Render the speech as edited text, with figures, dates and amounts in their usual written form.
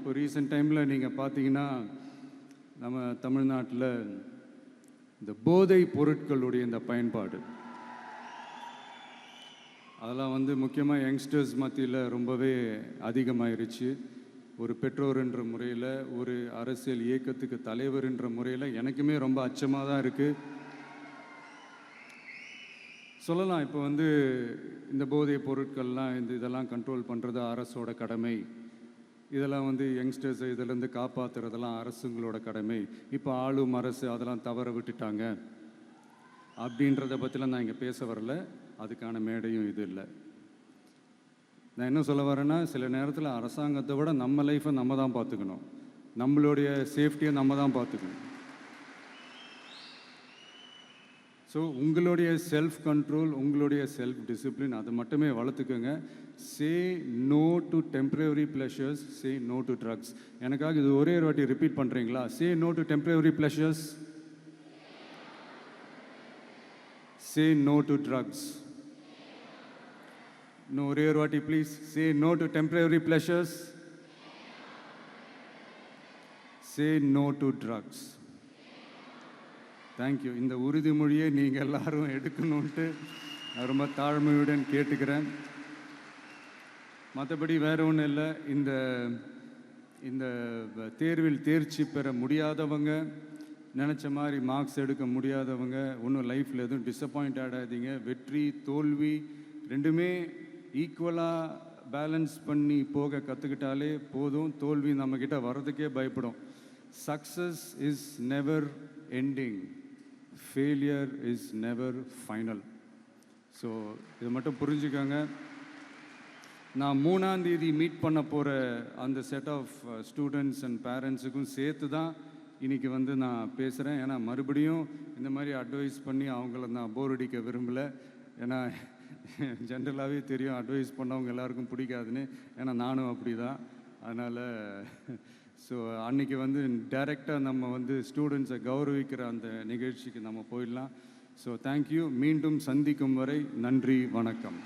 இப்போ ரீசெண்ட் டைமில் நீங்கள் பார்த்தீங்கன்னா நம்ம தமிழ்நாட்டில் இந்த போதை பொருட்களுடைய இந்த பயன்பாடு அதெல்லாம் வந்து முக்கியமாக யங்ஸ்டர்ஸ் மத்தியில் ரொம்பவே அதிகமாயிருச்சு. ஒரு பெற்றோர்ன்ற முறையில், ஒரு அரசியல் இயக்கத்துக்கு தலைவர்ன்ற முறையில் எனக்குமே ரொம்ப அச்சமாக தான் இருக்குது. சொல்லலாம் இப்போ வந்து இந்த போதை பொருட்கள்லாம் இதெல்லாம் கண்ட்ரோல் பண்ணுறது அரசோட கடமை, இதெல்லாம் வந்து யங்ஸ்டர்ஸை இதிலேருந்து காப்பாற்றுறதெல்லாம் அரசுங்களோட கடமை, இப்போ ஆளும் அரசு அதெல்லாம் தவற விட்டுட்டாங்க அப்படின்றத பற்றிலாம் நான் இங்கே பேச வரல. அதுக்கான மேடையும் இது இல்லை. நான் என்ன சொல்ல வரேன்னா, சில நேரத்தில் அரசாங்கத்தை விட நம்ம லைஃப்பை நம்ம தான் பார்த்துக்கணும், நம்மளுடைய சேஃப்டியை நம்ம தான் பார்த்துக்கணும். ஸோ உங்களுடைய செல்ஃப் கண்ட்ரோல், உங்களுடைய செல்ஃப் டிசிப்ளின் அதை மட்டுமே வளர்த்துக்கோங்க. Say no to temporary pleasures, say no to drugs. எனக்காக இது ஒரே ஒரு வாட்டி ரிப்பீட் பண்ணுறீங்களா? Say no to temporary pleasures, say no to drugs. No, ஒரே ஒரு வாட்டி please. Say no to temporary pleasures. Say no to drugs. Thank you. இந்த உறுதிமொழியை நீங்கள் எல்லாரும் எடுக்கணுன்ட்டு நான் ரொம்ப தாழ்மையுடன் கேட்டுக்கிறேன். மற்றபடி வேற ஒன்றும் இல்லை. இந்த தேர்வில் தேர்ச்சி பெற முடியாதவங்க, நினச்ச மாதிரி மார்க்ஸ் எடுக்க முடியாதவங்க ஒன்றும் லைஃப்பில் எதுவும் டிசப்பாயிண்ட் ஆகாதீங்க. வெற்றி தோல்வி ரெண்டுமே ஈக்குவலாக பேலன்ஸ் பண்ணி போக கற்றுக்கிட்டாலே போதும். தோல்வி நம்மக்கிட்ட வர்றதுக்கே பயப்படும். Success is never ending, failure is never final. So இதை மட்டும் புரிஞ்சுக்கோங்க. நான் 3ஆம் தேதி மீட் பண்ண போகிற அந்த செட் ஆஃப் ஸ்டூடெண்ட்ஸ் அண்ட் பேரண்ட்ஸுக்கும் சேர்த்து தான் இன்றைக்கி வந்து நான் பேசுகிறேன். ஏன்னா மறுபடியும் இந்த மாதிரி அட்வைஸ் பண்ணி அவங்கள நான் போர் அடிக்க விரும்பலை. ஏன்னா ஜென்ரலாகவே தெரியும் அட்வைஸ் பண்ணவங்க எல்லாருக்கும் பிடிக்காதுன்னு. ஏன்னா நானும் அப்படி தான். அதனால் ஸோ அன்றைக்கி வந்து டைரெக்டாக நம்ம வந்து ஸ்டூடெண்ட்ஸை கௌரவிக்கிற அந்த நிகழ்ச்சிக்கு நம்ம போயிடலாம். So thank you. மீண்டும் சந்திக்கும் வரை நன்றி, வணக்கம்.